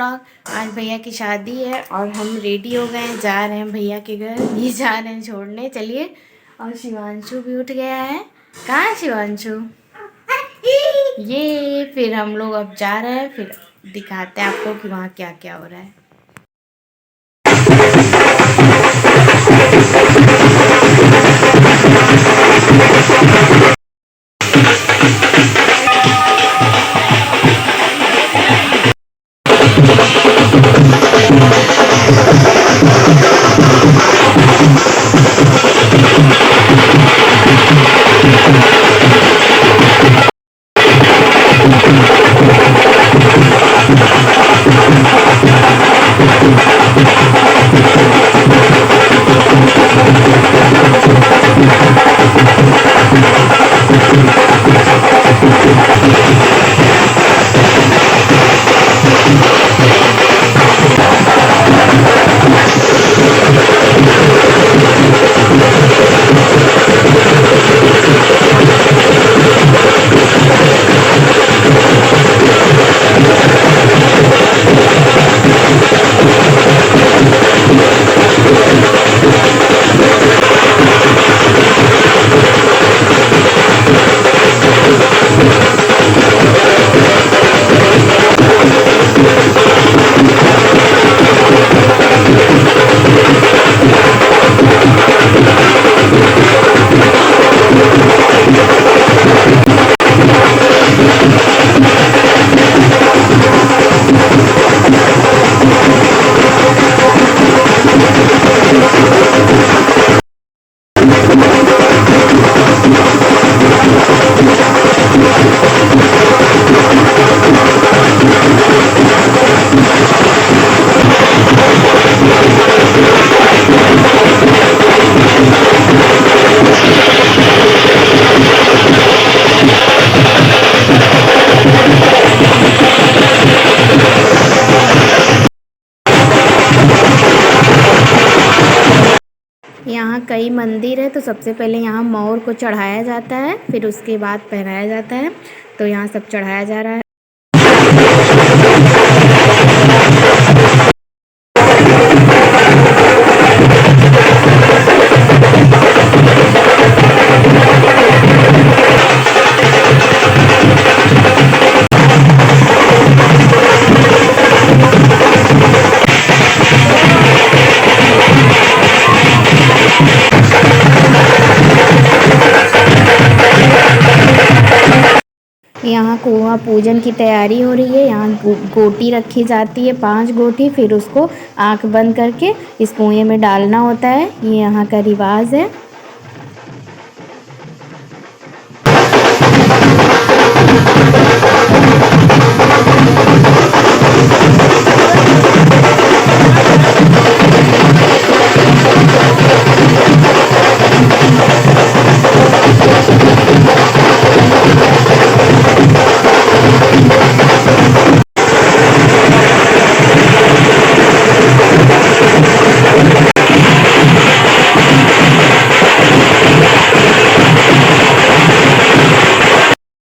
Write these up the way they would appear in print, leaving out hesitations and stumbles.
Vlog. आज भैया की शादी है और हम रेडी हो गए हैं, जा रहे हैं भैया के घर। ये जा रहे हैं छोड़ने, चलिए। और शिवांशु भी उठ गया है। कहाँ है शिवांशु? ये फिर हम लोग अब जा रहे हैं, फिर दिखाते हैं आपको कि वहाँ क्या क्या हो रहा है। यहाँ कई मंदिर है, तो सबसे पहले यहाँ मोर को चढ़ाया जाता है, फिर उसके बाद पहनाया जाता है। तो यहाँ सब चढ़ाया जा रहा है। यहाँ कुआं पूजन की तैयारी हो रही है। यहाँ गोटी रखी जाती है, 5 गोटी, फिर उसको आंख बंद करके इस कुएं में डालना होता है। ये यहाँ का रिवाज है।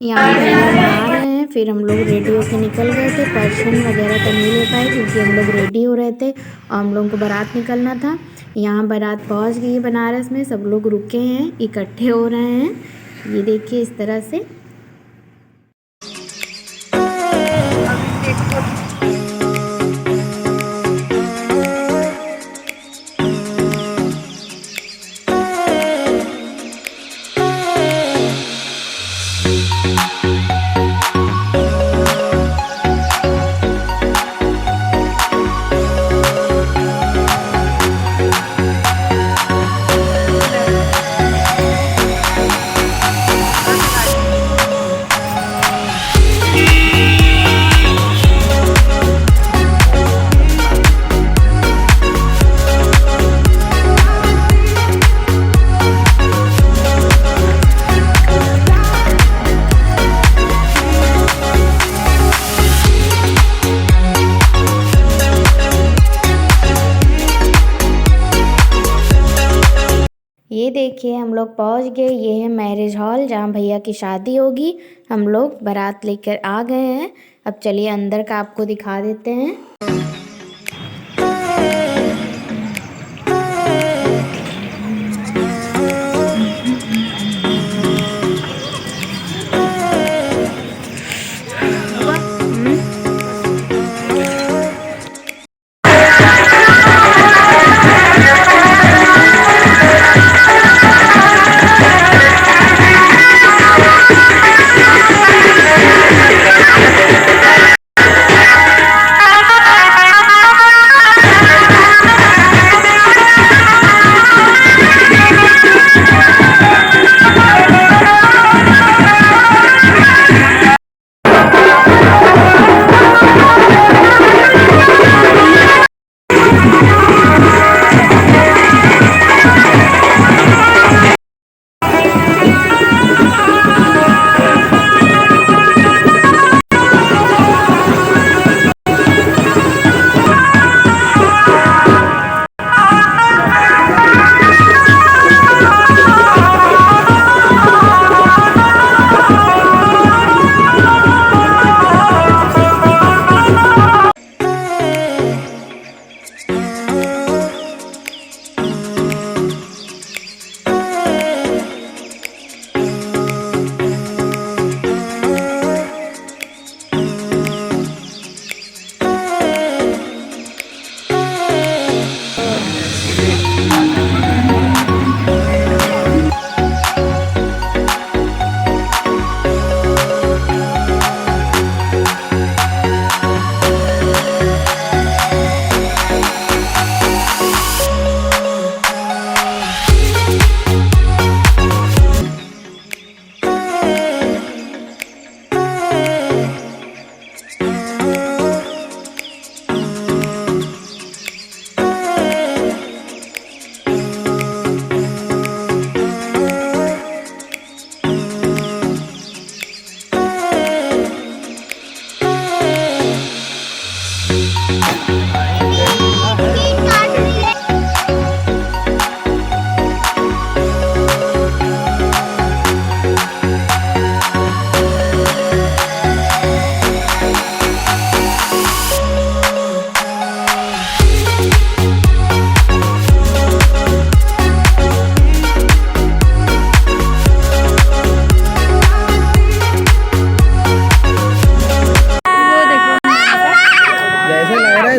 यहाँ पे नहा रहे हैं, फिर हम लोग रेडी होके निकल गए थे। पर्शन वगैरह तो नहीं ले पाए क्योंकि हम लोग रेडी हो रहे थे और हम लोगों को बारात निकलना था। यहाँ बारात पहुँच गई है बनारस में, सब लोग रुके हैं, इकट्ठे हो रहे हैं। ये देखिए इस तरह से। ये देखिए हम लोग पहुंच गए। ये है मैरिज हॉल जहाँ भैया की शादी होगी। हम लोग बारात लेकर आ गए हैं। अब चलिए अंदर का आपको दिखा देते हैं।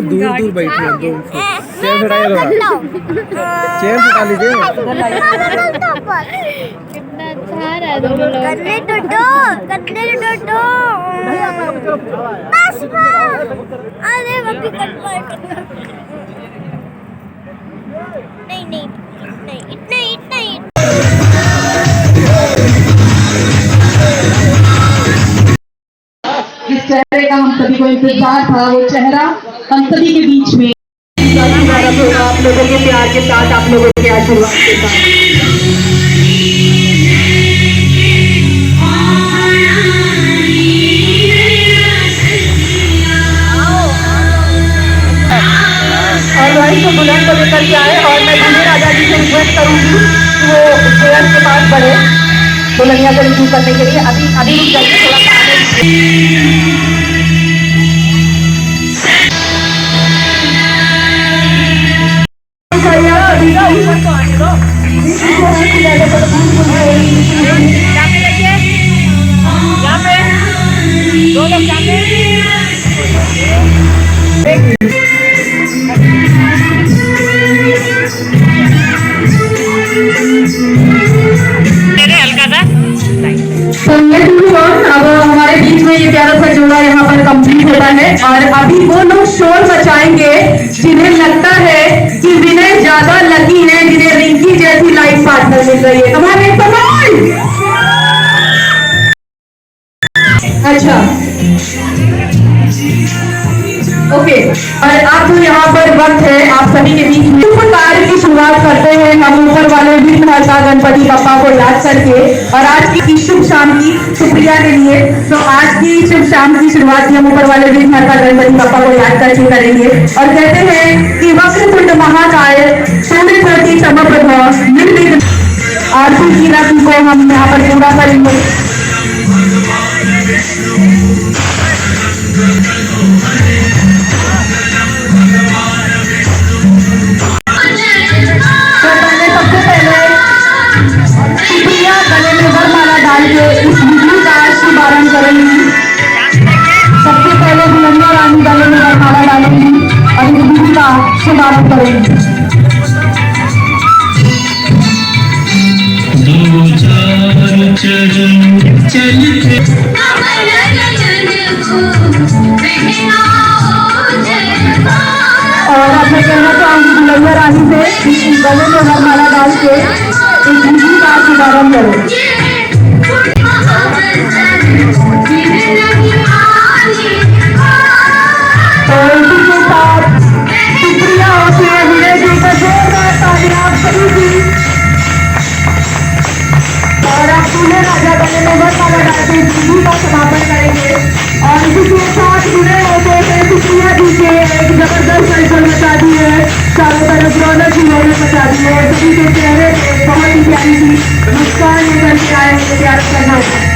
दूर दूर बैठे हैं दो चेयर हटाइए थोड़ा चेयर हटा लीजिए कितना अच्छा आ रहा है दोनों लोग। कन्ने टोटो बस अरे वही नहीं इतना ही जिस चेहरे का हम सभी को इंतजार था वो चेहरा हम सभी के बीच में आप लोगों के प्यार के साथ, आप लोगों के आशीर्वाद के साथ। और वही तो दुल्हन को लेकर के आए और मैं दूल्हे राजा जी से रिक्वेस्ट करूंगी कि वो स्टेज के पास बढ़े दुल्हनिया को रिसीव करने के लिए। अभी रुक जाइए, थोड़ा सा आगे अब हमारे बीच में ये प्यारा सा जोड़ा यहाँ पर कंप्लीट होता है और अभी वो लोग शोर मचाएंगे जिन्हें लगता है कि विनय ज्यादा लकी है, जिन्हें रिंकी जैसी लाइफ पार्टनर मिल रही है। हमारे अच्छा ओके, और अब जो यहाँ पर वक्त है आप सभी के बीच में कार्य की शुरुआत करते हैं हम ऊपर वाले विघ्नहर्ता गणपति बप्पा को याद करके। और आज की शुभ शाम की सुप्रिया के लिए, तो आज की शुभ शाम की शुरुआत हम ऊपर वाले विघ्नहर्ता गणपति बप्पा को याद करके करेंगे और कहते हैं कि वक्रतुंड महाकाय सूर्यप्रति समप्रभ निर्विघ्न आरती की रस्म को हम यहाँ पर पूरा करेंगे। का शुभारंभ करेंगे। दो चार चरण चलते और अब मैं कहना चाहूंगी दुल्हनिया रानी से गले में वरमाला डाल के एक गीत का शुभारंभ करें। और इसी के साथ सुप्रिया होती है विनय जी का जोरदार तालियां सभी की। और आप दूल्हे राजा गले में वरमाला डाल के गीत का समापन करेंगे। और इसी के साथ जुड़े होते हैं सुप्रिया जी के एक जबरदस्त हलचल मचा दी है, चारों तरफ रौनक ही रौनक मचा दी है। सभी के चेहरे पे बहुत ही प्यारी सी मुस्कान निकल के आए हैं, प्यार करना है।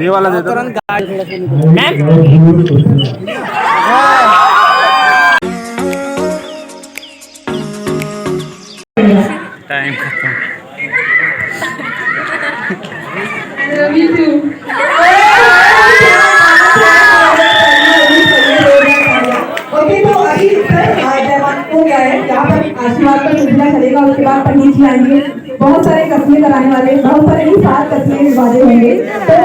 ये वाला दे दो। टाइम खत्म। ओके, तो अभी जयमान हो गया है, यहाँ पर आशीर्वाद का सिलसिला चलेगा। उसके बाद पंडित जी आएंगे, बहुत सारे कस्मे कराने वाले, बहुत सारे ही 7 कस्मे वाले होंगे। तो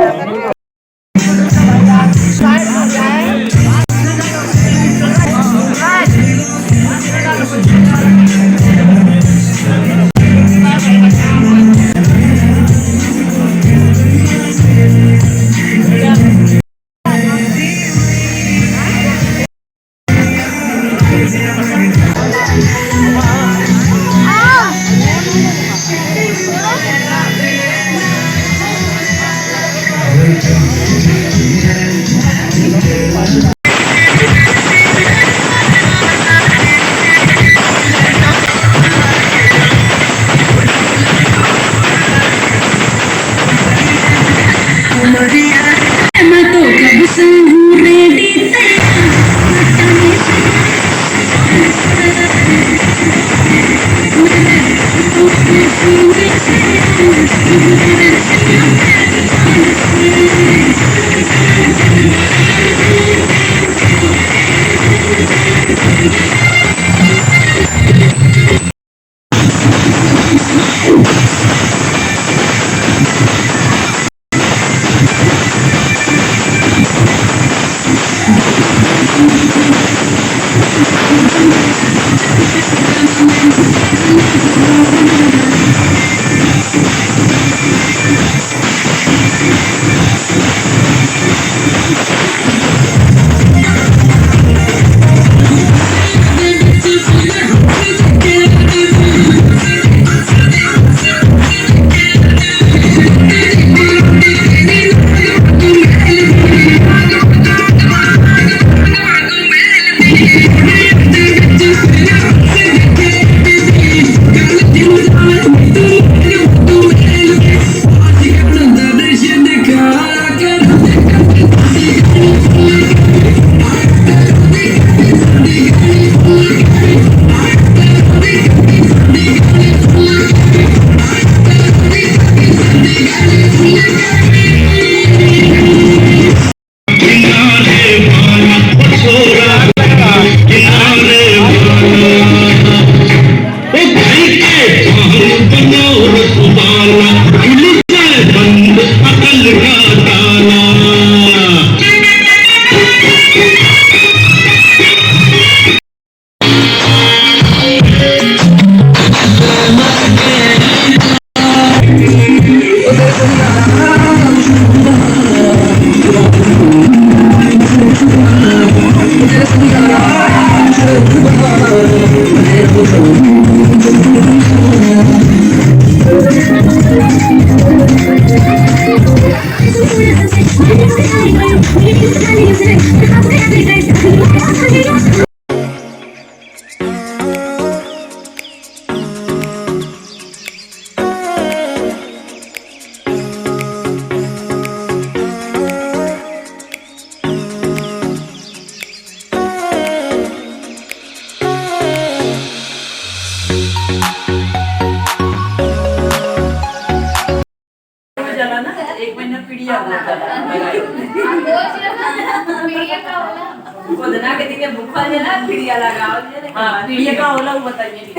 पीड़िया का होला वो बताइए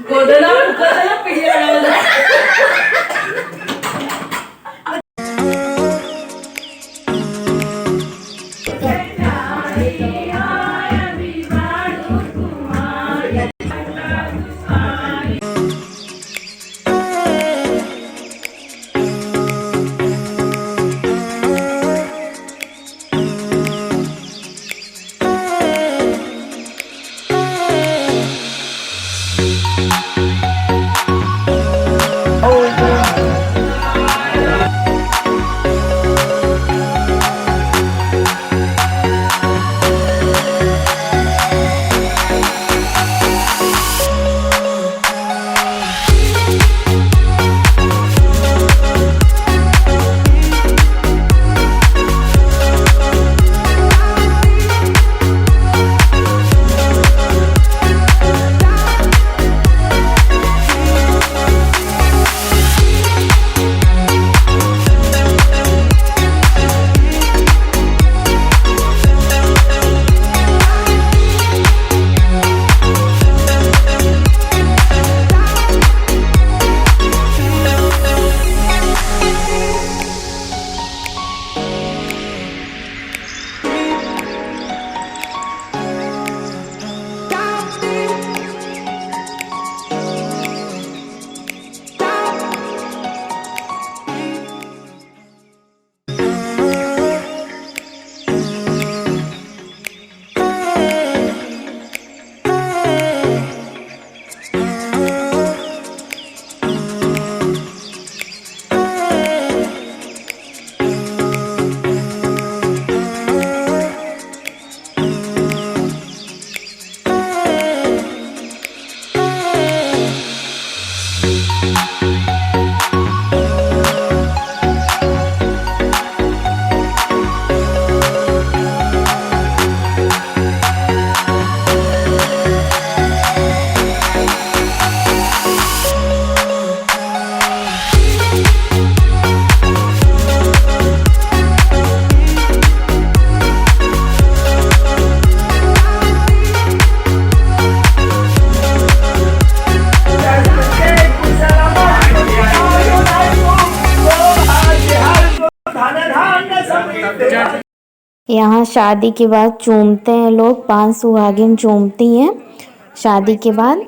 गोदना पीड़िया यहाँ शादी के बाद चूमते हैं लोग, 5 सुहागिन चूमती हैं शादी के बाद।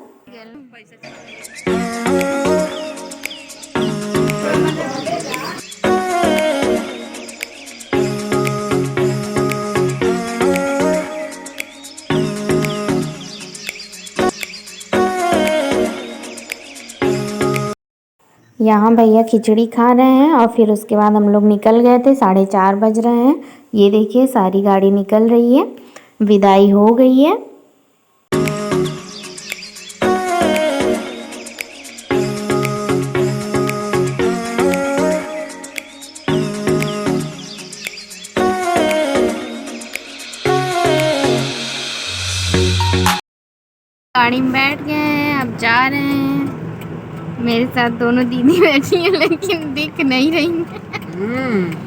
यहाँ भैया खिचड़ी खा रहे हैं और फिर उसके बाद हम लोग निकल गए थे। 4:30 बज रहे हैं। ये देखिए सारी गाड़ी निकल रही है, विदाई हो गई है। गाड़ी में बैठ गए हैं, अब जा रहे हैं। मेरे साथ दोनों दीदी बैठी हैं लेकिन दिख नहीं रही हैं।